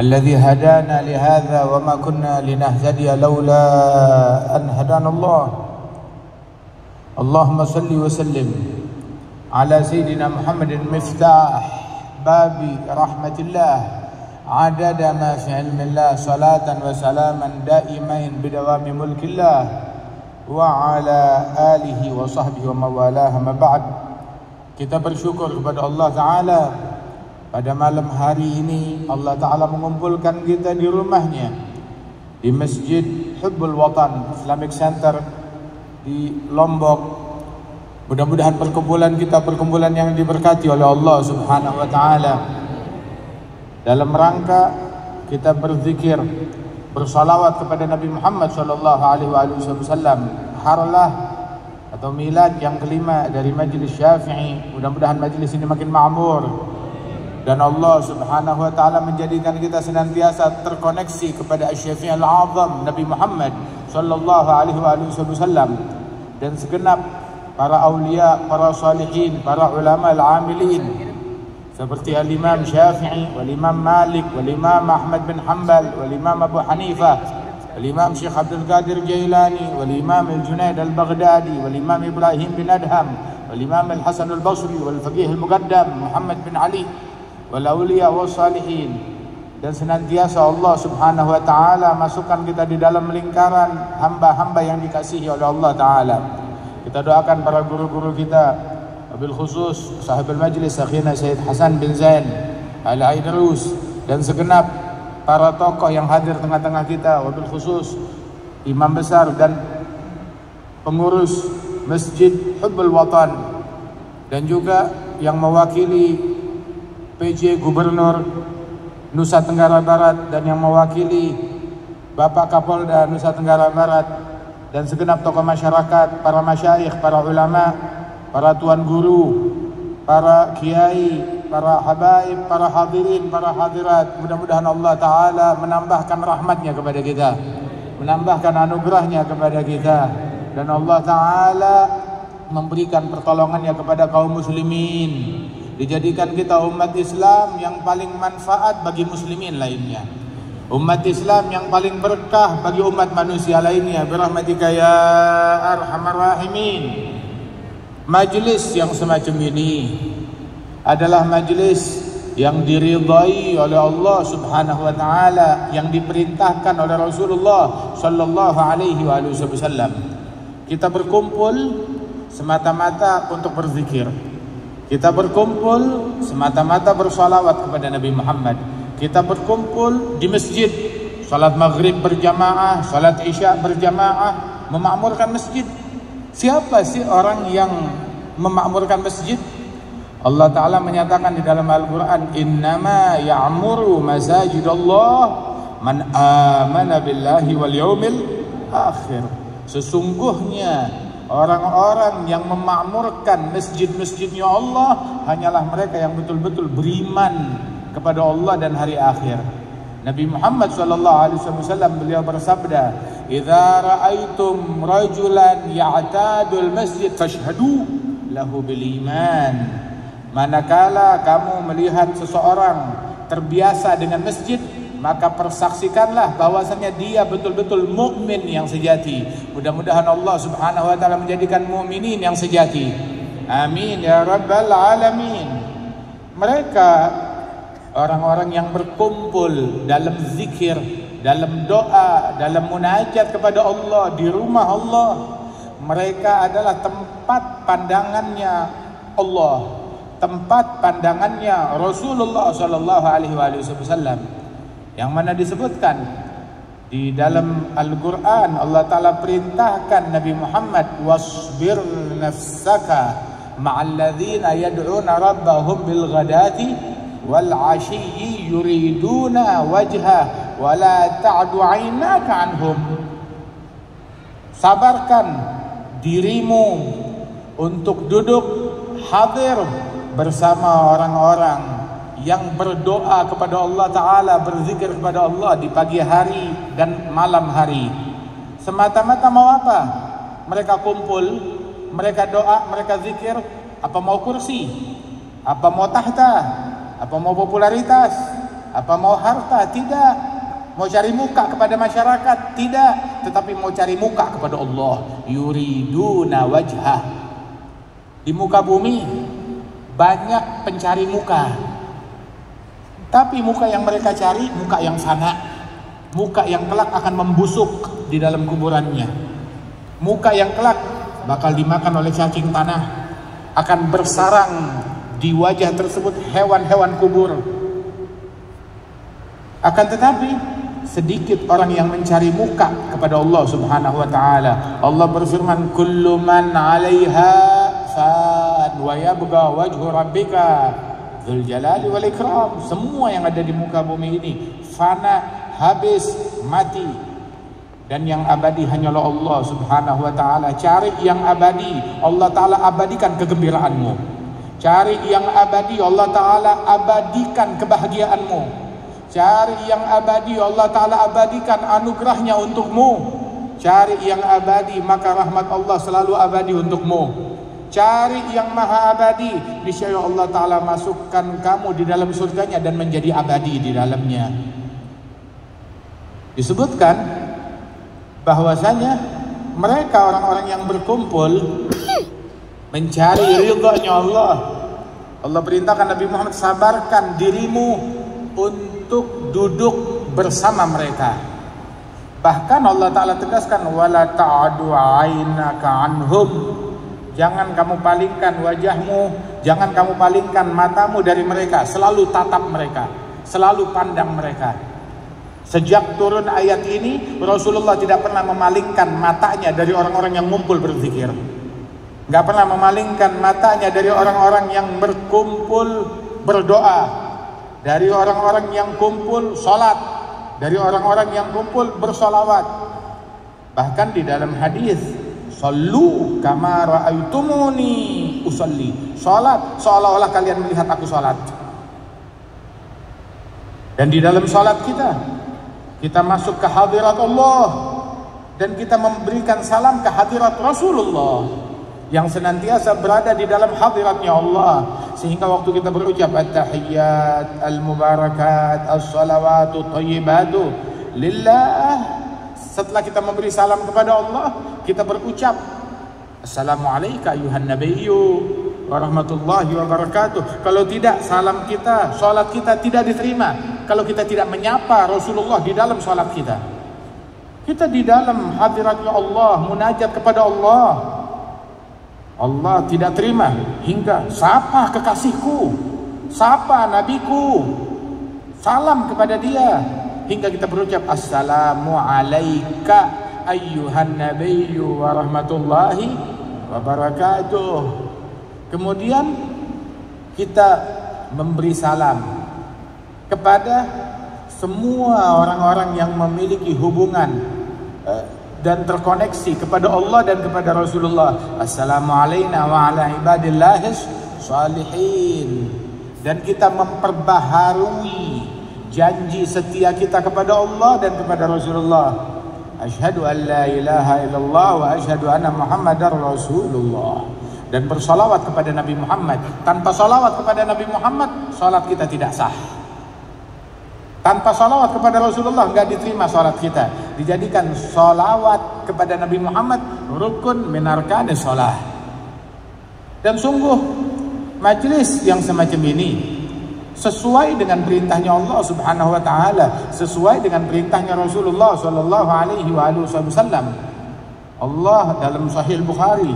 الذي هدانا لهذا وما كنا لنهتدي لولا أن هدانا الله. اللهم صل وسلم على سيدنا محمد مفتاح باب رحمة الله عدد ما في علم الله صلاة وسلاما دائمين بدوام ملك الله وعلى آله وصحبه وموالاه. ما ba'd. Kita bersyukur kepada Allah Ta'ala. Pada malam hari ini Allah Ta'ala mengumpulkan kita di rumahnya, di Masjid Hubbul Watan Islamic Center di Lombok. Mudah-mudahan perkumpulan kita perkumpulan yang diberkati oleh Allah Subhanahu wa Ta'ala. Dalam rangka kita berzikir, bersalawat kepada Nabi Muhammad sallallahu alaihi wasallam, harlah atau milad yang kelima dari Majelis Syafi'i. Mudah-mudahan majelis ini makin makmur dan Allah Subhanahu wa Ta'ala menjadikan kita senantiasa terkoneksi kepada Asy-Syafi'i Al-A'zam Nabi Muhammad sallallahu alaihi wasallam dan segenap para aulia, para salihin, para ulama al-amilin seperti Al-Imam Syafi'i, Wal-Imam Malik, Wal-Imam Ahmad bin Hanbal, Wal-Imam Abu Hanifah, Wal-Imam Syekh Abdul Qadir Jailani, Wal-Imam Al-Junaid Al-Baghdadi, Wal-Imam Ibrahim bin Adham, Wal-Imam Al-Hasan Al-Basri, Wal-Faqih Al-Muqaddam Muhammad bin Ali, wal-awliya was-salihin. Dan senantiasa Allah Subhanahu wa Ta'ala masukkan kita di dalam lingkaran hamba-hamba yang dikasihi oleh Allah Ta'ala. Kita doakan para guru-guru kita, wabil khusus sahibul majlis Sakhina Sayyid Hasan bin Zain Al-Aidrus, dan segenap para tokoh yang hadir tengah-tengah kita, wabil khusus imam besar dan pengurus Masjid Hubbul Watan, dan juga yang mewakili PJ Gubernur Nusa Tenggara Barat dan yang mewakili Bapak Kapolda Nusa Tenggara Barat, dan segenap tokoh masyarakat, para masyayikh, para ulama, para tuan guru, para kiai, para habaib, para hadirin, para hadirat. Mudah-mudahan Allah Ta'ala menambahkan rahmatnya kepada kita, menambahkan anugerahnya kepada kita, dan Allah Ta'ala memberikan pertolongannya kepada kaum muslimin. Dijadikan kita umat Islam yang paling manfaat bagi muslimin lainnya, umat Islam yang paling berkah bagi umat manusia lainnya, birahmatika ya arhamar rahimin. Majlis yang semacam ini adalah majlis yang diridhai oleh Allah Subhanahu wa Ta'ala, yang diperintahkan oleh Rasulullah sallallahu alaihi wasallam. Kita berkumpul semata-mata untuk berzikir. Kita berkumpul semata-mata bersalawat kepada Nabi Muhammad. Kita berkumpul di masjid, salat maghrib berjamaah, salat isya berjamaah, memakmurkan masjid. Siapa sih orang yang memakmurkan masjid? Allah Ta'ala menyatakan di dalam Al-Quran, innama ya'muru masajidallah man amana billahi wal yawmil akhir. Sesungguhnya orang-orang yang memakmurkan masjid-masjidnya Allah hanyalah mereka yang betul-betul beriman kepada Allah dan hari akhir. Nabi Muhammad SAW beliau bersabda, "Idza ra'aitum rajulan ya'tadul masjid fashhadu lahu bil iman." Manakala kamu melihat seseorang terbiasa dengan masjid, maka persaksikanlah bahwasannya dia betul-betul mukmin yang sejati. Mudah-mudahan Allah Subhanahu wa Ta'ala menjadikan mukminin yang sejati. Amin ya rabbal alamin. Mereka orang-orang yang berkumpul dalam zikir, dalam doa, dalam munajat kepada Allah di rumah Allah. Mereka adalah tempat pandangannya Allah, tempat pandangannya Rasulullah sallallahu alaihi wasallam. Yang mana disebutkan di dalam Al-Quran, Allah Ta'ala perintahkan Nabi Muhammad, wasbir nafsaka ma'alladzina yad'una rabbahum bil ghadati wal 'ashiyyi yuriduna wajha wa la ta'du 'ainaka anhum. Sabarkan dirimu untuk duduk hadir bersama orang-orang yang berdoa kepada Allah Ta'ala, berzikir kepada Allah di pagi hari dan malam hari. Semata-mata mau apa? Mereka kumpul, mereka doa, mereka zikir. Apa mau kursi? Apa mau tahta? Apa mau popularitas? Apa mau harta? Tidak. Mau cari muka kepada masyarakat? Tidak. Tetapi mau cari muka kepada Allah. Yuriduna wajhah. Di muka bumi banyak pencari muka, tapi muka yang mereka cari muka yang fana, muka yang kelak akan membusuk di dalam kuburannya, muka yang kelak bakal dimakan oleh cacing tanah, akan bersarang di wajah tersebut hewan-hewan kubur. Akan tetapi sedikit orang yang mencari muka kepada Allah Subhanahu wa taala. Allah berfirman, kullu man 'alaiha fan wa yabqa wajhu rabbika dzul jalali wal ikram. Semua yang ada di muka bumi ini fana, habis, mati, dan yang abadi hanyalah Allah Subhanahu wa taala. Cari yang abadi, Allah taala abadikan kegembiraanmu. Cari yang abadi, Allah taala abadikan kebahagiaanmu. Cari yang abadi, Allah taala abadikan anugerahnya untukmu. Cari yang abadi, maka rahmat Allah selalu abadi untukmu. Cari yang maha abadi, niscaya Allah taala masukkan kamu di dalam surganya dan menjadi abadi di dalamnya. Disebutkan bahwasanya mereka orang-orang yang berkumpul mencari ridhanya Allah. Allah perintahkan Nabi Muhammad, sabarkan dirimu untuk duduk bersama mereka. Bahkan Allah taala tegaskan, wala ta'adu 'ainaka 'anhum. Jangan kamu palingkan wajahmu, jangan kamu palingkan matamu dari mereka. Selalu tatap mereka, selalu pandang mereka. Sejak turun ayat ini, Rasulullah tidak pernah memalingkan matanya dari orang-orang yang ngumpul berzikir. Gak pernah memalingkan matanya dari orang-orang yang berkumpul berdoa, dari orang-orang yang kumpul sholat, dari orang-orang yang kumpul bersolawat. Bahkan di dalam hadis, sallu kama ra'aitumuni usalli. Salat seolah-olah kalian melihat aku salat. Dan di dalam salat kita masuk ke hadirat Allah dan kita memberikan salam ke hadirat Rasulullah yang senantiasa berada di dalam hadiratnya Allah. Sehingga waktu kita berucap at-tahiyyat al-mubarakat as-salawatu thayyibatu lillah, setelah kita memberi salam kepada Allah, kita berucap assalamualaikum ayuhan nabiyyu warahmatullahi wabarakatuh. Kalau tidak, salam kita, salat kita tidak diterima. Kalau kita tidak menyapa Rasulullah di dalam salat kita, kita di dalam hadiratnya Allah, munajat kepada Allah, Allah tidak terima. Hingga sapa kekasihku, sapa nabiku, salam kepada dia, hingga kita berucap assalamu alayka ayyuhan nabiyyu wa rahmatullahi wa barakatuh. Kemudian kita memberi salam kepada semua orang-orang yang memiliki hubungan dan terkoneksi kepada Allah dan kepada Rasulullah. Assalamu alayna wa ala ibadillahis salihin. Dan kita memperbaharui janji setia kita kepada Allah dan kepada Rasulullah. Asyhadu an la ilaha illallah wa asyhadu anna Muhammadar Rasulullah. Dan bersolawat kepada Nabi Muhammad. Tanpa solawat kepada Nabi Muhammad, salat kita tidak sah. Tanpa solawat kepada Rasulullah nggak diterima salat kita. Dijadikan solawat kepada Nabi Muhammad rukun min arkanis shalah. Dan sungguh majelis yang semacam ini sesuai dengan perintahnya Allah Subhanahu wa taala, sesuai dengan perintahnya Rasulullah sallallahu alaihi wasallam. Allah dalam Sahih Bukhari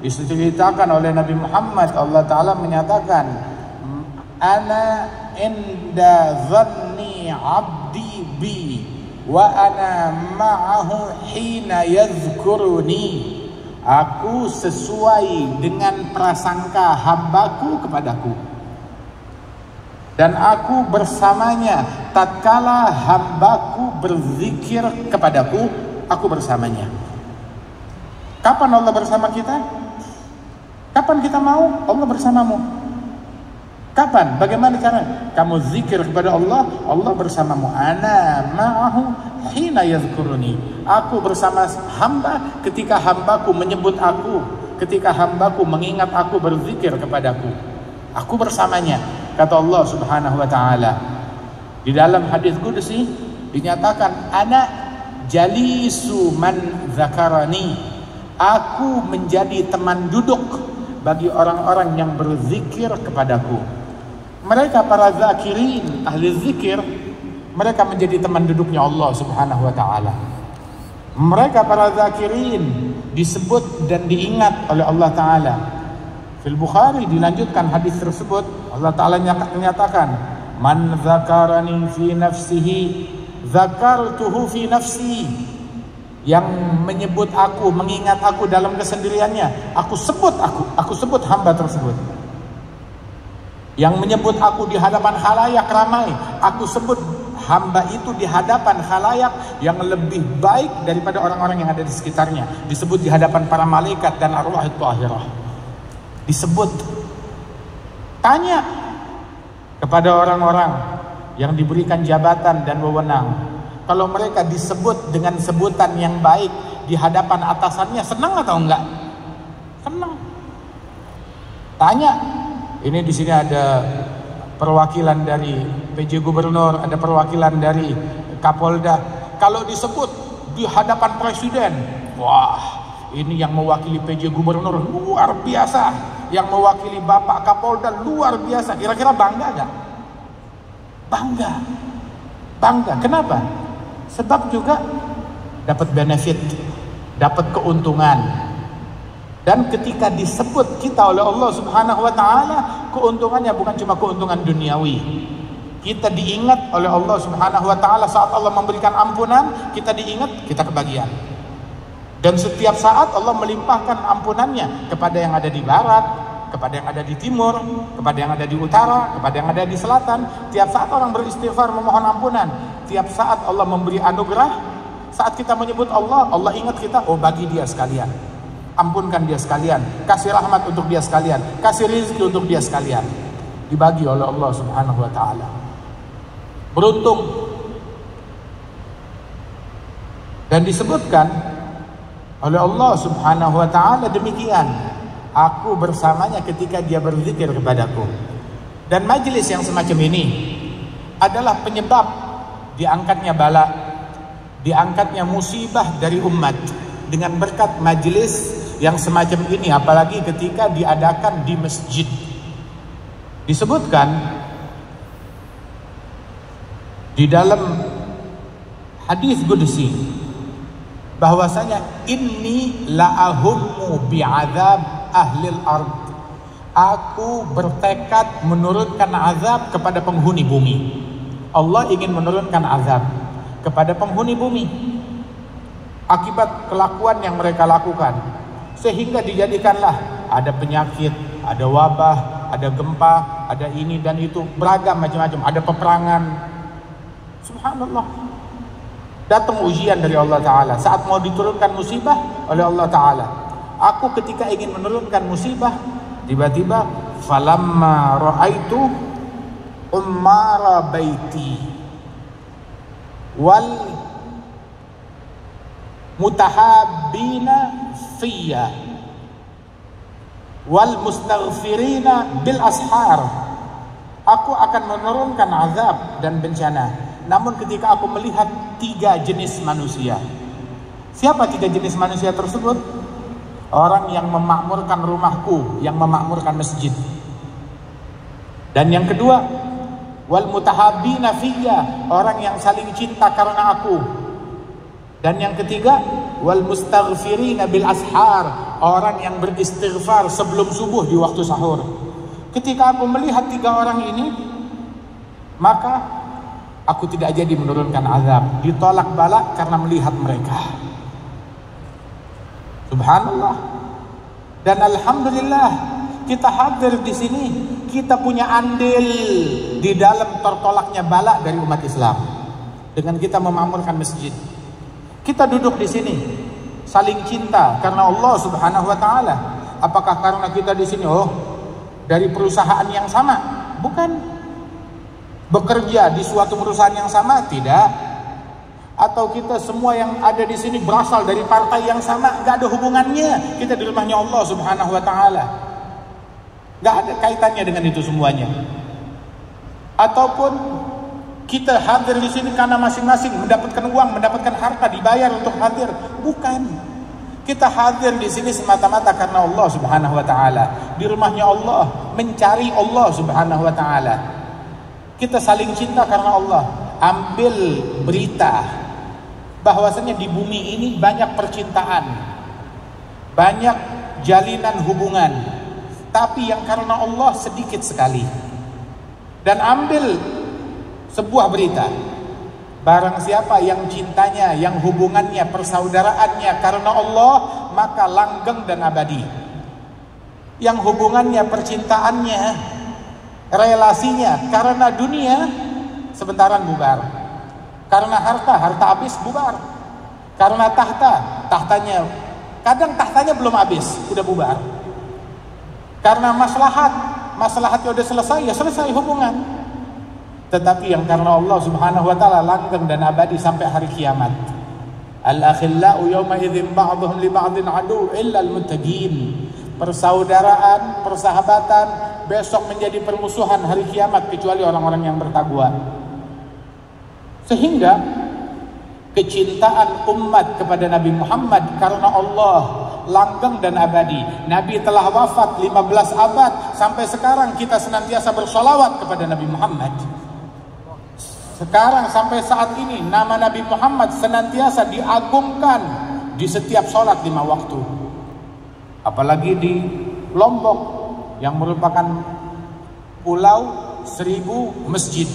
diceritakan oleh Nabi Muhammad, Allah taala menyatakan, ana inda dhanni 'abdi bi wa ana ma'ahu hina yadhkuruni. Aku sesuai dengan prasangka hambaku kepadaku, dan aku bersamanya tatkala hambaku berzikir kepadaku, aku bersamanya. Kapan Allah bersama kita? Kapan kita mau Allah bersamamu? Kapan? Bagaimana cara? Kamu zikir kepada Allah, Allah bersamamu. Ana ma'ahu hina yadhkuruni. Aku bersama hamba ketika hambaku menyebut aku, ketika hambaku mengingat aku, berzikir kepadaku. Aku bersamanya, kata Allah Subhanahu wa taala. Di dalam hadis qudsi dinyatakan, ana jalisu man zakarani, aku menjadi teman duduk bagi orang-orang yang berzikir kepadaku. Mereka para zakirin, ahli zikir, mereka menjadi teman duduknya Allah Subhanahu wa taala. Mereka para zakirin disebut dan diingat oleh Allah taala. Fil Bukhari dilanjutkan hadis tersebut, Allah taala menyatakan, man zakarani fi nafsihi zakartuhu fi nafsi. Yang menyebut aku, mengingat aku dalam kesendiriannya, aku sebut hamba tersebut. Yang menyebut aku di hadapan khalayak ramai, aku sebut hamba itu di hadapan khalayak yang lebih baik daripada orang-orang yang ada di sekitarnya. Disebut di hadapan para malaikat dan arwah thahirah. Disebut. Tanya kepada orang-orang yang diberikan jabatan dan wewenang, kalau mereka disebut dengan sebutan yang baik di hadapan atasannya, senang atau enggak? Senang. Tanya. Ini di sini ada perwakilan dari PJ Gubernur, ada perwakilan dari Kapolda. Kalau disebut di hadapan Presiden, wah, ini yang mewakili PJ Gubernur luar biasa, yang mewakili Bapak Kapolda luar biasa. Kira-kira bangga enggak? Bangga. Bangga. Kenapa? Sebab juga dapat benefit, dapat keuntungan. Dan ketika disebut kita oleh Allah Subhanahu wa taala, keuntungannya bukan cuma keuntungan duniawi. Kita diingat oleh Allah Subhanahu wa taala saat Allah memberikan ampunan, kita diingat, kita kebagian. Dan setiap saat Allah melimpahkan ampunannya kepada yang ada di barat, kepada yang ada di timur, kepada yang ada di utara, kepada yang ada di selatan. Tiap saat orang beristighfar memohon ampunan. Tiap saat Allah memberi anugerah. Saat kita menyebut Allah, Allah ingat kita, oh bagi dia sekalian, ampunkan dia sekalian, kasih rahmat untuk dia sekalian, kasih rezeki untuk dia sekalian. Dibagi oleh Allah Subhanahu wa taala. Beruntung. Dan disebutkan oleh Allah Subhanahu wa taala demikian, aku bersamanya ketika dia berzikir kepadaku. Dan majelis yang semacam ini adalah penyebab diangkatnya bala, diangkatnya musibah dari umat dengan berkat majelis yang semacam ini, apalagi ketika diadakan di masjid. Disebutkan di dalam hadis qudsi bahwasanya inni la'ahummu bi'adzab ahlil ard. Aku bertekad menurunkan azab kepada penghuni bumi. Allah ingin menurunkan azab kepada penghuni bumi akibat kelakuan yang mereka lakukan, sehingga dijadikanlah ada penyakit, ada wabah, ada gempa, ada ini dan itu, beragam macam-macam, ada peperangan. Subhanallah. Datang ujian dari Allah Ta'ala saat mau diturunkan musibah oleh Allah Ta'ala. Aku ketika ingin menurunkan musibah, tiba-tiba falamma ra'aitu ummara baiti wal mutahabbina fiyya wal mustaghfirina bil ashar, aku akan menurunkan azab dan bencana. Namun ketika aku melihat 3 jenis manusia. Siapa 3 jenis manusia tersebut? Orang yang memakmurkan rumahku, yang memakmurkan masjid. Dan yang kedua, wal mutahabbina fiyya, orang yang saling cinta karena aku. Dan yang ketiga, wal mustaghfirina bil ashar, orang yang beristighfar sebelum subuh di waktu sahur. Ketika aku melihat 3 orang ini, maka aku tidak jadi menurunkan azab, ditolak bala karena melihat mereka. Subhanallah. Dan alhamdulillah kita hadir di sini, kita punya andil di dalam tertolaknya bala dari umat Islam dengan kita memakmurkan masjid. Kita duduk di sini saling cinta karena Allah Subhanahu wa taala. Apakah karena kita di sini dari perusahaan yang sama? Bukan. Bekerja di suatu perusahaan yang sama? Tidak. Atau kita semua yang ada di sini berasal dari partai yang sama? Gak ada hubungannya. Kita di rumahnya Allah Subhanahu wa taala. Gak ada kaitannya dengan itu semuanya. Ataupun Kita hadir di sini karena masing-masing mendapatkan uang, mendapatkan harta, dibayar untuk hadir. Bukan. Kita hadir di sini semata-mata karena Allah Subhanahu wa taala. Di rumahnya Allah, mencari Allah Subhanahu wa taala. Kita saling cinta karena Allah. Ambil berita bahwasanya di bumi ini banyak percintaan, banyak jalinan hubungan, tapi yang karena Allah sedikit sekali. Dan ambil sebuah berita, barang siapa yang cintanya, yang hubungannya, persaudaraannya karena Allah, maka langgeng dan abadi. Yang hubungannya, percintaannya, relasinya karena dunia, sebentaran bubar. Karena harta habis, bubar. Karena tahtanya, kadang tahtanya belum habis, udah bubar. Karena maslahatnya udah selesai, ya selesai hubungan. Tetapi yang karena Allah Subhanahu wa taala langgeng dan abadi sampai hari kiamat. Al-akhillau yawma idzin ba'dhum li ba'din adu illa al-muttaqin. Persaudaraan, persahabatan besok menjadi permusuhan hari kiamat kecuali orang-orang yang bertakwa. Sehingga kecintaan umat kepada Nabi Muhammad karena Allah langgeng dan abadi. Nabi telah wafat 15 abad, sampai sekarang kita senantiasa bersolawat kepada Nabi Muhammad. Sekarang sampai saat ini nama Nabi Muhammad senantiasa diagungkan di setiap sholat 5 waktu. Apalagi di Lombok yang merupakan pulau 1000 masjid.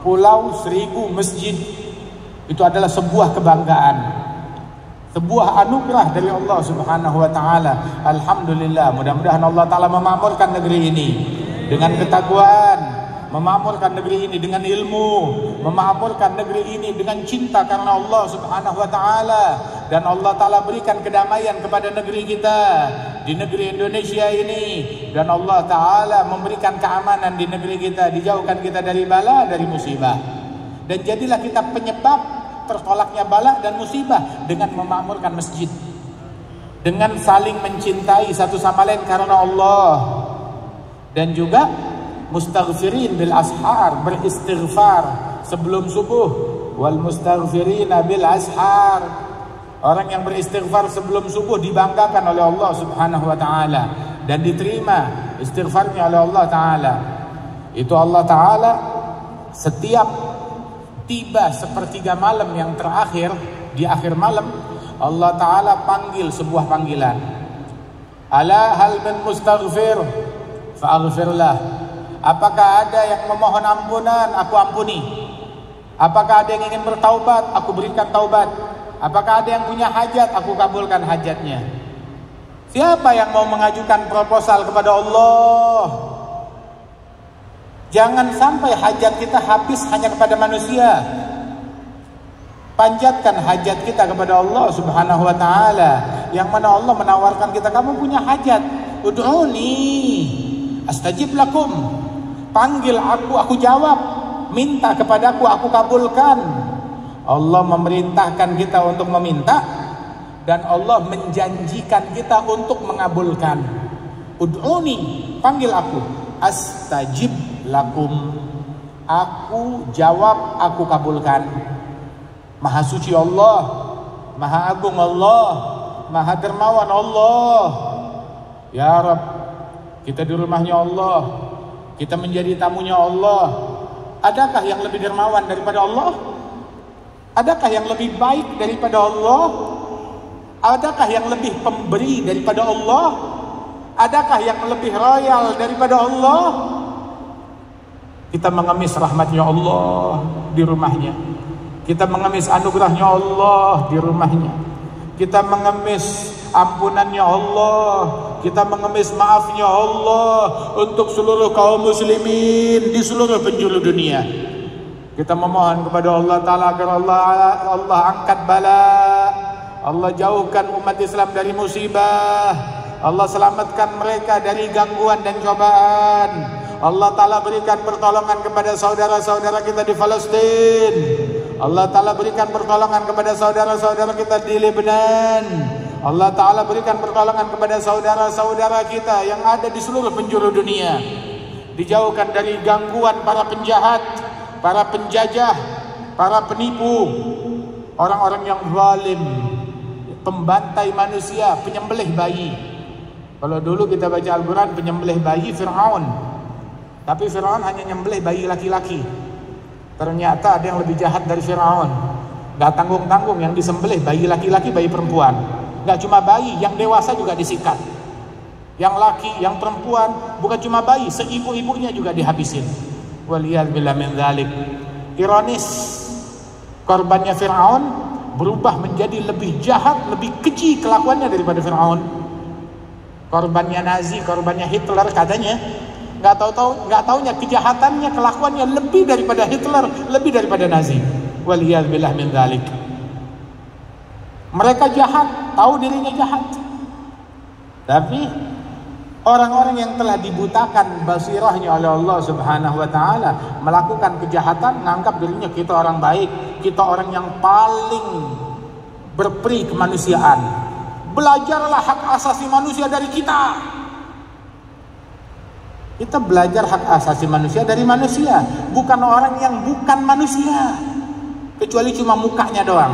Pulau 1000 masjid itu adalah sebuah kebanggaan, sebuah anugerah dari Allah Subhanahu wa taala. Alhamdulillah, mudah-mudahan Allah taala memakmurkan negeri ini dengan ketakwaan, memakmurkan negeri ini dengan ilmu, memakmurkan negeri ini dengan cinta karena Allah Subhanahu wa taala, dan Allah taala berikan kedamaian kepada negeri kita di negeri Indonesia ini, dan Allah taala memberikan keamanan di negeri kita, dijauhkan kita dari bala, dari musibah. Dan jadilah kita penyebab tertolaknya bala dan musibah dengan memakmurkan masjid, dengan saling mencintai satu sama lain karena Allah. Dan juga mustaghfirin bil ashar, beristighfar sebelum subuh. Wal mustaghfirina bil ashar, orang yang beristighfar sebelum subuh dibanggakan oleh Allah Subhanahu wa taala dan diterima istighfarnya oleh Allah taala. Itu Allah taala setiap tiba sepertiga malam yang terakhir, di akhir malam, Allah taala panggil sebuah panggilan. Ala hal min mustaghfir fa'aghfirlah. Apakah ada yang memohon ampunan, aku ampuni. Apakah ada yang ingin bertaubat, aku berikan taubat. Apakah ada yang punya hajat, aku kabulkan hajatnya. Siapa yang mau mengajukan proposal kepada Allah? Jangan sampai hajat kita habis hanya kepada manusia. Panjatkan hajat kita kepada Allah Subhanahu wa taala, yang mana Allah menawarkan kita, kamu punya hajat, ud'uni astajib lakum. Panggil aku jawab. Minta kepadaku, aku kabulkan. Allah memerintahkan kita untuk meminta, dan Allah menjanjikan kita untuk mengabulkan. Ud'uni, panggil aku, astajib lakum, aku jawab, aku kabulkan. Maha suci Allah, maha agung Allah, maha dermawan Allah. Ya Rabb, kita di rumahnya Allah, kita menjadi tamunya Allah. Adakah yang lebih dermawan daripada Allah? Adakah yang lebih baik daripada Allah? Adakah yang lebih pemberi daripada Allah? Adakah yang lebih royal daripada Allah? Kita mengemis rahmatnya Allah di rumahnya. Kita mengemis anugerahnya Allah di rumahnya. Kita mengemis ampunannya Allah. Kita mengemis maafnya Allah untuk seluruh kaum muslimin di seluruh penjuru dunia. Kita memohon kepada Allah Ta'ala agar Allah angkat bala, Allah jauhkan umat Islam dari musibah, Allah selamatkan mereka dari gangguan dan cobaan. Allah Ta'ala berikan pertolongan kepada saudara-saudara kita di Palestin. Allah Ta'ala berikan pertolongan kepada saudara-saudara kita di Lebanon. Allah Ta'ala berikan pertolongan kepada saudara-saudara kita yang ada di seluruh penjuru dunia. Dijauhkan dari gangguan para penjahat, para penjajah, para penipu, orang-orang yang zalim, pembantai manusia, penyembelih bayi. Kalau dulu kita baca Al-Quran, penyembelih bayi Fir'aun, tapi Fir'aun hanya nyembelih bayi laki-laki. Ternyata ada yang lebih jahat dari Fir'aun. Gak tanggung-tanggung, yang disembelih bayi laki-laki, bayi perempuan. Gak cuma bayi, yang dewasa juga disikat. Yang laki, yang perempuan, bukan cuma bayi, seibu-ibunya juga dihabisin. Waliyadzubillah min dzalik. Ironis, korbannya Fir'aun berubah menjadi lebih jahat, lebih keji kelakuannya daripada Fir'aun. Korbannya Nazi, korbannya Hitler katanya, nggak taunya kejahatannya, kelakuannya lebih daripada Hitler, lebih daripada Nazi. Waliyadzubillah min dzalik. Mereka jahat, tahu dirinya jahat, tapi orang-orang yang telah dibutakan basirahnya oleh Allah Subhanahu wa taala melakukan kejahatan, menganggap dirinya kita orang baik, kita orang yang paling berperi kemanusiaan. Belajarlah hak asasi manusia dari kita. Kita belajar hak asasi manusia dari manusia, bukan orang yang bukan manusia. Kecuali cuma mukanya doang,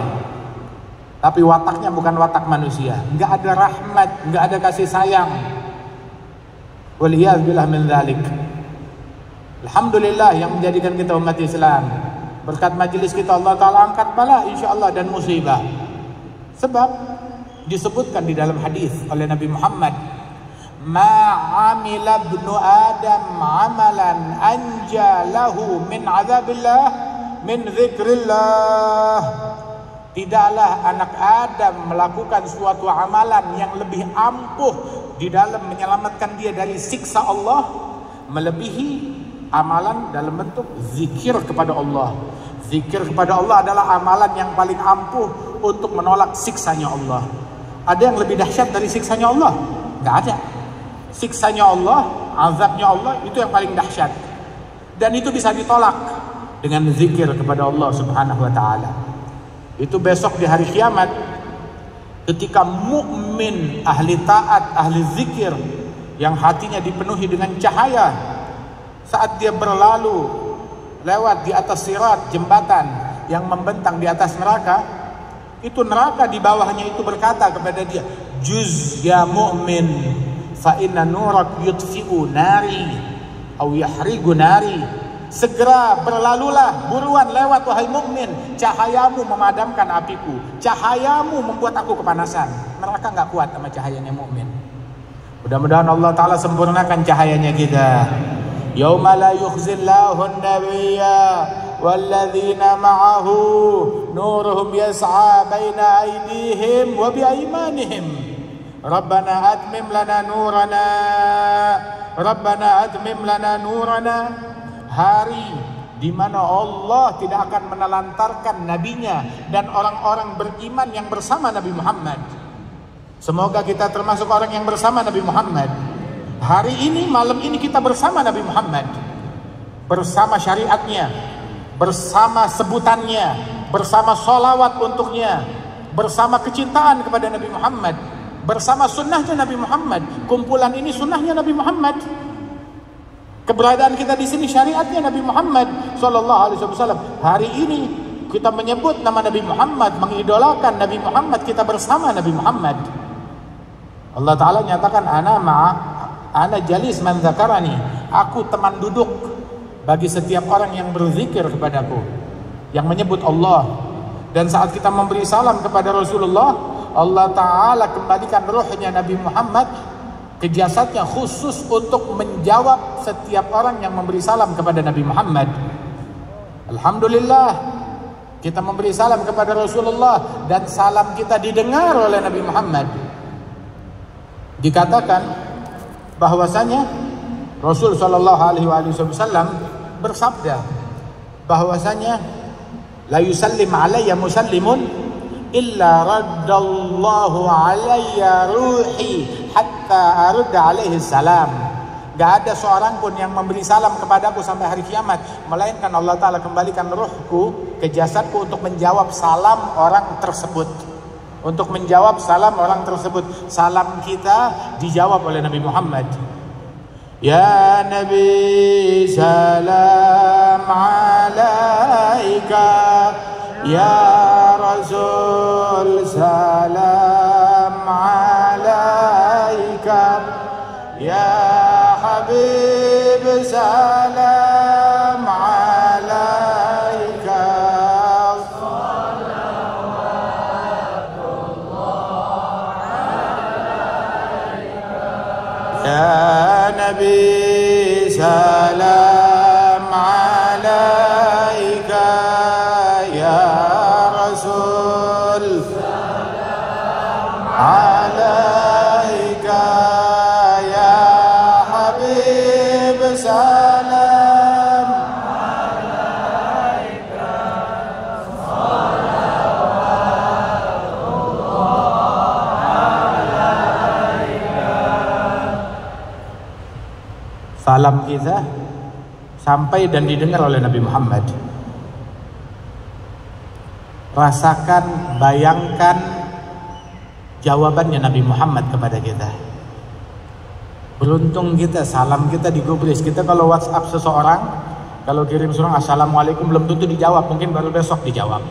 tapi wataknya bukan watak manusia. Nggak ada rahmat, nggak ada kasih sayang. Waliyadzubillah min dzalik. Alhamdulillah yang menjadikan kita umat Islam. Berkat majelis kita Allah Ta'ala angkat bala insyaallah dan musibah. Sebab disebutkan di dalam hadis oleh Nabi Muhammad, ma'amila ibnu Adam amalan anja lahu min azabillah min zikrillah. Tidaklah anak Adam melakukan suatu amalan yang lebih ampuh di dalam menyelamatkan dia dari siksa Allah, melebihi amalan dalam bentuk zikir kepada Allah. Zikir kepada Allah adalah amalan yang paling ampuh untuk menolak siksanya Allah. Ada yang lebih dahsyat dari siksanya Allah? Nggak ada. Siksanya Allah, azabnya Allah, itu yang paling dahsyat. Dan itu bisa ditolak dengan zikir kepada Allah Subhanahu wa ta'ala. Itu besok di hari kiamat, ketika mukmin, ahli taat, ahli zikir, yang hatinya dipenuhi dengan cahaya, saat dia berlalu lewat di atas sirat, jembatan yang membentang di atas neraka, itu neraka di bawahnya itu berkata kepada dia, juz ya mu'min fa inna nurak yutfi'u nari au yahrigu nari. Segera berlalulah, buruan lewat wahai mukmin, cahayamu memadamkan apiku, cahayamu membuat aku kepanasan. Neraka nggak kuat sama cahayanya mukmin. Mudah-mudahan Allah Ta'ala sempurnakan cahayanya kita. Yauma la yukhzillahu an-nabiyya walladzina ma'ahu nuruhum yas'a baina aydihim wa biaymanihim. Rabbana atmim lana nurana, Rabbana atmim lana nurana. Hari di mana Allah tidak akan menelantarkan nabinya dan orang-orang beriman yang bersama Nabi Muhammad. Semoga kita termasuk orang yang bersama Nabi Muhammad. Hari ini, malam ini kita bersama Nabi Muhammad, bersama syariatnya, bersama sebutannya, bersama sholawat untuknya, bersama kecintaan kepada Nabi Muhammad, bersama sunnahnya Nabi Muhammad. Kumpulan ini sunnahnya Nabi Muhammad. Keberadaan kita di sini syariatnya Nabi Muhammad sallallahu alaihi wasallam. Hari ini kita menyebut nama Nabi Muhammad, mengidolakan Nabi Muhammad, kita bersama Nabi Muhammad. Allah Ta'ala nyatakan, ana jalis man dzakarani. Aku teman duduk bagi setiap orang yang berzikir kepadaku, yang menyebut Allah. Dan saat kita memberi salam kepada Rasulullah, Allah Ta'ala kembalikan ruhnya Nabi Muhammad ke jasadnya khusus untuk menjawab setiap orang yang memberi salam kepada Nabi Muhammad. Alhamdulillah, kita memberi salam kepada Rasulullah dan salam kita didengar oleh Nabi Muhammad. Dikatakan bahwasanya Rasul sallallahu alaihi wasallam bersabda bahwasanya la yusallim alayya musallimun illa raddallahu alayya ruhi hatta arudda alaihi salam. Gak ada seorang pun yang memberi salam kepadaku sampai hari kiamat, melainkan Allah Ta'ala kembalikan ruhku ke jasadku untuk menjawab salam orang tersebut. Untuk menjawab salam orang tersebut. Salam kita dijawab oleh Nabi Muhammad. Ya Nabi salam ala alaika ya Rasul, salam alaika ya Habib, salam alaika. Ya Nabi, salam alaika ya Rasul, salam alaika ya Habib, salam alaika, salam kita sampai dan didengar oleh Nabi Muhammad. Rasakan, bayangkan jawabannya Nabi Muhammad kepada kita. Beruntung kita, salam kita digubris. Kita kalau WhatsApp seseorang, kalau kirim surat assalamualaikum belum tentu dijawab, mungkin baru besok dijawab.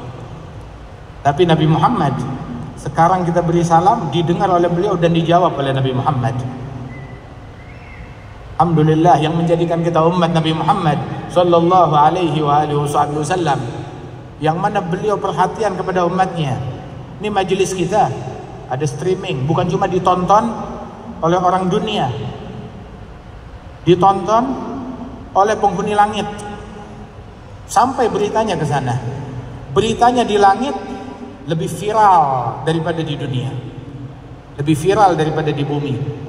Tapi Nabi Muhammad, sekarang kita beri salam, didengar oleh beliau dan dijawab oleh Nabi Muhammad. Alhamdulillah yang menjadikan kita umat Nabi Muhammad sallallahu alaihi wasallam, yang mana beliau perhatian kepada umatnya. Ini majelis kita ada streaming, bukan cuma ditonton oleh orang dunia, ditonton oleh penghuni langit, sampai beritanya ke sana. Beritanya di langit lebih viral daripada di dunia, lebih viral daripada di bumi.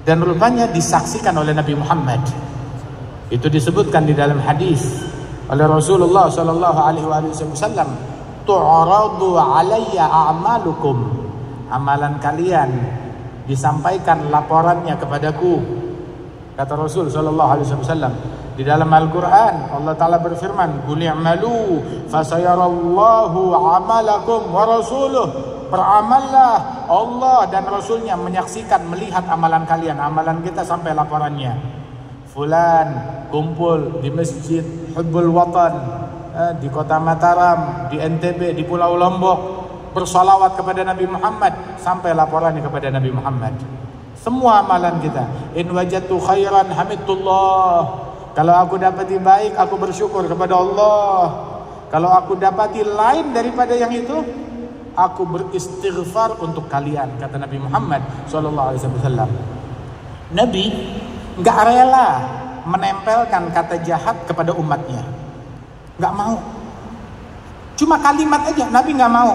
Dan rupanya disaksikan oleh Nabi Muhammad. Itu disebutkan di dalam hadis oleh Rasulullah sallallahu alaihi wasallam, tu'radu alayya a'malukum, amalan kalian disampaikan laporannya kepadaku. Kata Rasul sallallahu alaihi wasallam di dalam Al-Qur'an, Allah taala berfirman, qul i'malu fasayarallahu amalakum wa rasuluh. Beramallah, Allah dan Rasulnya menyaksikan, melihat amalan kalian. Amalan kita sampai laporannya. Fulan kumpul di Masjid Hubbul Watan, di Kota Mataram, di NTB, di Pulau Lombok, bersolawat kepada Nabi Muhammad, sampai laporannya kepada Nabi Muhammad. Semua amalan kita. In wajadtu khairan hamidullah. Kalau aku dapati baik, aku bersyukur kepada Allah. Kalau aku dapati lain daripada yang itu, aku beristighfar untuk kalian, kata Nabi Muhammad SAW. Nabi nggak rela menempelkan kata jahat kepada umatnya, nggak mau. Cuma kalimat aja, Nabi nggak mau.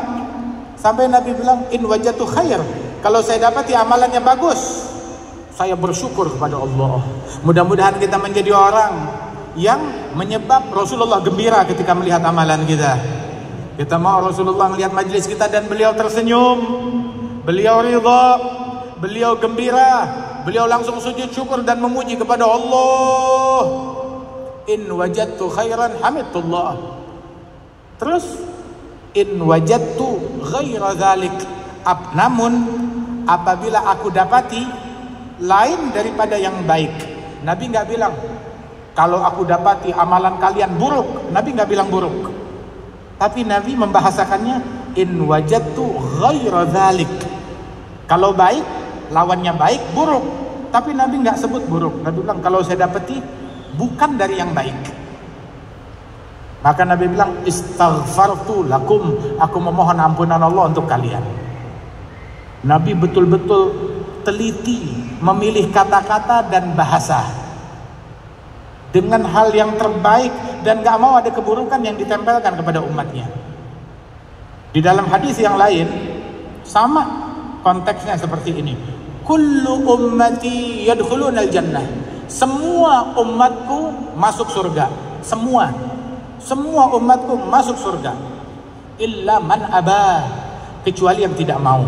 Sampai Nabi bilang, in wajatu khair, kalau saya dapati amalannya bagus, saya bersyukur kepada Allah. Mudah-mudahan kita menjadi orang yang menyebab Rasulullah gembira ketika melihat amalan kita. Kita mau Rasulullah melihat majelis kita dan beliau tersenyum, beliau ridha, beliau gembira, beliau langsung sujud syukur dan memuji kepada Allah. In wajadtu khairan hamidullah. Terus in wajadtu ghaira dzalik. Namun apabila aku dapati lain daripada yang baik. Nabi nggak bilang kalau aku dapati amalan kalian buruk. Nabi nggak bilang buruk. Tapi Nabi membahasakannya in wajadtu ghaira dzalik. Kalau baik, lawannya baik, buruk. Tapi Nabi nggak sebut buruk. Nabi bilang kalau saya dapati bukan dari yang baik. Maka Nabi bilang istaghfartu lakum, aku memohon ampunan Allah untuk kalian. Nabi betul-betul teliti memilih kata-kata dan bahasa dengan hal yang terbaik, dan gak mau ada keburukan yang ditempelkan kepada umatnya. Di dalam hadis yang lain sama konteksnya seperti ini. Kullu ummati yadkhulunal jannah. Semua umatku masuk surga. Semua umatku masuk surga. Illa man aba, kecuali yang tidak mau.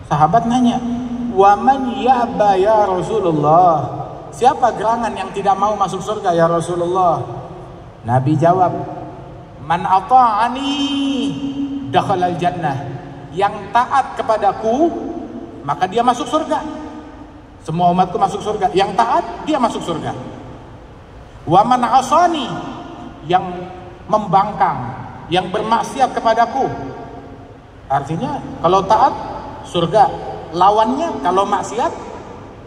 Sahabat nanya, wa man ya'ba ya Rasulullah? Siapa gerangan yang tidak mau masuk surga ya Rasulullah? Nabi jawab, man ata'ani dakhalal jannah. Yang taat kepadaku, maka dia masuk surga. Semua umatku masuk surga. Yang taat, dia masuk surga. Wa man asani, yang membangkang, yang bermaksiat kepadaku. Artinya kalau taat surga, lawannya kalau maksiat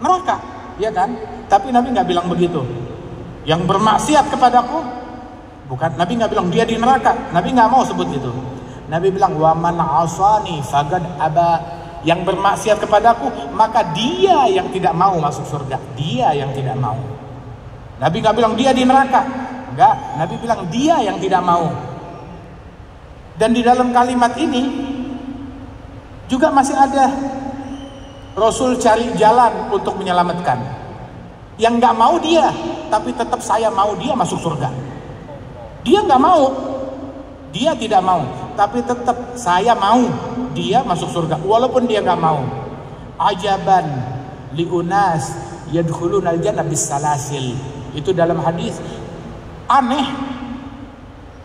neraka, ya kan? Tapi Nabi nggak bilang begitu. Yang bermaksiat kepadaku, bukan, Nabi nggak bilang dia di neraka. Nabi nggak mau sebut itu. Nabi bilang wa man asani faqad aba. Yang bermaksiat kepadaku, maka dia yang tidak mau masuk surga. Dia yang tidak mau. Nabi nggak bilang dia di neraka. Enggak, Nabi bilang dia yang tidak mau. Dan di dalam kalimat ini juga masih ada Rasul cari jalan untuk menyelamatkan. Yang nggak mau dia, tapi tetap saya mau dia masuk surga. Dia nggak mau, dia tidak mau, tapi tetap saya mau dia masuk surga walaupun dia nggak mau. Ajaban liunas yadkhuluna al-jannah bis-salasil. Itu dalam hadis. Aneh,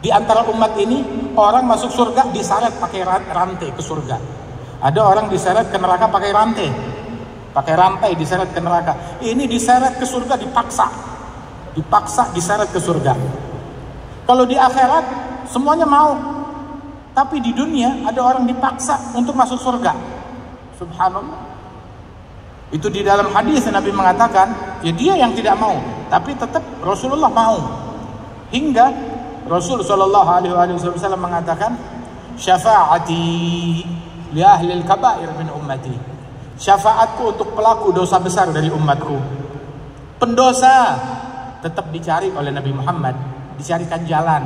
di antara umat ini orang masuk surga diseret pakai rantai ke surga. Ada orang diseret ke neraka pakai rantai. Pakai rantai diseret ke neraka. Ini diseret ke surga dipaksa. Dipaksa diseret ke surga. Kalau di akhirat semuanya mau. Tapi di dunia ada orang dipaksa untuk masuk surga. Subhanallah. Itu di dalam hadis Nabi mengatakan, ya dia yang tidak mau, tapi tetap Rasulullah mau. Hingga Rasul sallallahu alaihi wasallam mengatakan, syafaati li ahli al-kaba'ir min ummati. Syafaatku untuk pelaku dosa besar dari umatku. Pendosa tetap dicari oleh Nabi Muhammad, dicarikan jalan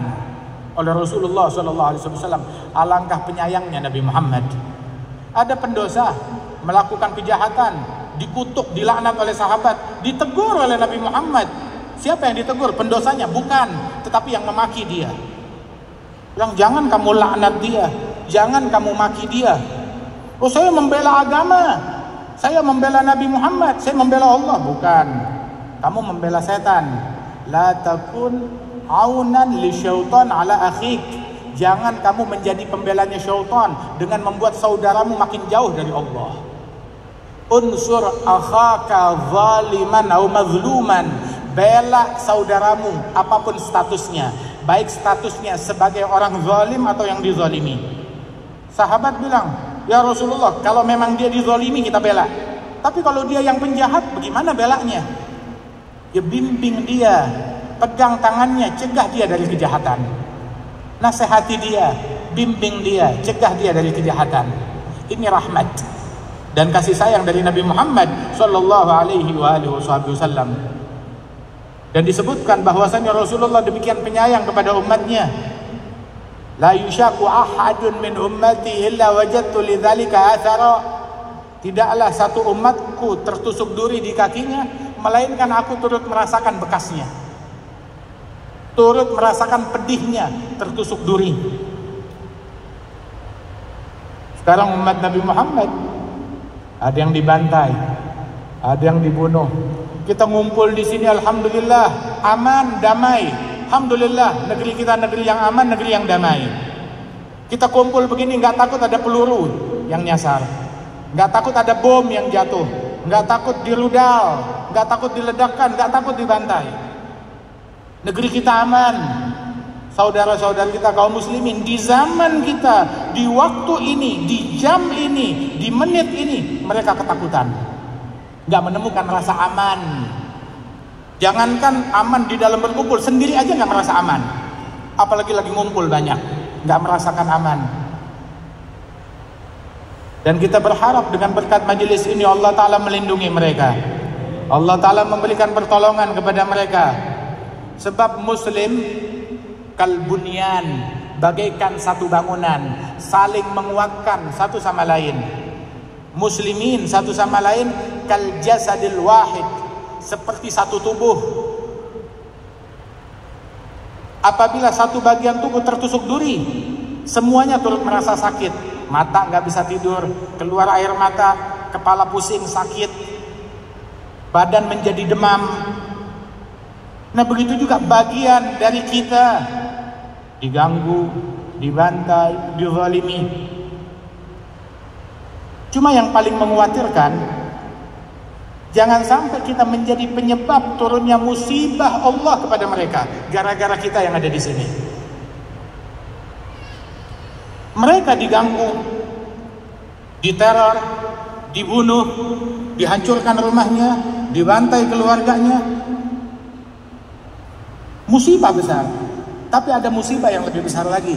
oleh Rasulullah SAW. Alangkah penyayangnya Nabi Muhammad. Ada pendosa melakukan kejahatan, dikutuk, dilaknat oleh sahabat, ditegur oleh Nabi Muhammad. Siapa yang ditegur? Pendosanya, bukan, tetapi yang memaki dia. Bilang, jangan kamu laknat dia, jangan kamu maki dia. Oh, saya membela agama, saya membela Nabi Muhammad, saya membela Allah. Bukan, kamu membela setan. La takun aunan li syaitan ala akhik. Jangan kamu menjadi pembelanya syaitan dengan membuat saudaramu makin jauh dari Allah. Unsur akhaka zaliman atau mazluman. Bela saudaramu apapun statusnya, baik statusnya sebagai orang zalim atau yang dizalimi. Sahabat bilang, ya Rasulullah, kalau memang dia dizalimi kita bela. Tapi kalau dia yang penjahat, bagaimana belanya? Ya bimbing dia, pegang tangannya, cegah dia dari kejahatan. Nasihati dia, bimbing dia, cegah dia dari kejahatan. Ini rahmat dan kasih sayang dari Nabi Muhammad sallallahu alaihi wasallam. Dan disebutkan bahwasanya Rasulullah demikian penyayang kepada umatnya. La yushaku ahadun min ummati illa wajadtu lidzalika athara. Tidaklah satu umatku tertusuk duri di kakinya, melainkan aku turut merasakan bekasnya. Turut merasakan pedihnya tertusuk duri. Sekarang umat Nabi Muhammad ada yang dibantai, ada yang dibunuh. Kita ngumpul di sini, alhamdulillah, aman, damai. Alhamdulillah, negeri kita negeri yang aman, negeri yang damai. Kita kumpul begini, nggak takut ada peluru yang nyasar, nggak takut ada bom yang jatuh, nggak takut dirudal, nggak takut diledakkan, nggak takut dibantai. Negeri kita aman. Saudara-saudara kita kaum muslimin di zaman kita, di waktu ini, di jam ini, di menit ini, mereka ketakutan. Gak menemukan rasa aman. Jangankan aman di dalam berkumpul, sendiri aja gak merasa aman, apalagi lagi ngumpul banyak, gak merasakan aman. Dan kita berharap dengan berkat majelis ini Allah Ta'ala melindungi mereka, Allah Ta'ala memberikan pertolongan kepada mereka. Sebab muslim kalbunyan, bagaikan satu bangunan, saling menguatkan satu sama lain. Muslimin satu sama lain kal jasadil wahid, seperti satu tubuh. Apabila satu bagian tubuh tertusuk duri, semuanya turut merasa sakit. Mata nggak bisa tidur, keluar air mata, kepala pusing, sakit, badan menjadi demam. Nah begitu juga bagian dari kita diganggu, dibantai, dizalimi. Cuma yang paling mengkhawatirkan, jangan sampai kita menjadi penyebab turunnya musibah Allah kepada mereka gara-gara kita yang ada di sini. Mereka diganggu, diteror, dibunuh, dihancurkan rumahnya, dibantai keluarganya. Musibah besar. Tapi ada musibah yang lebih besar lagi.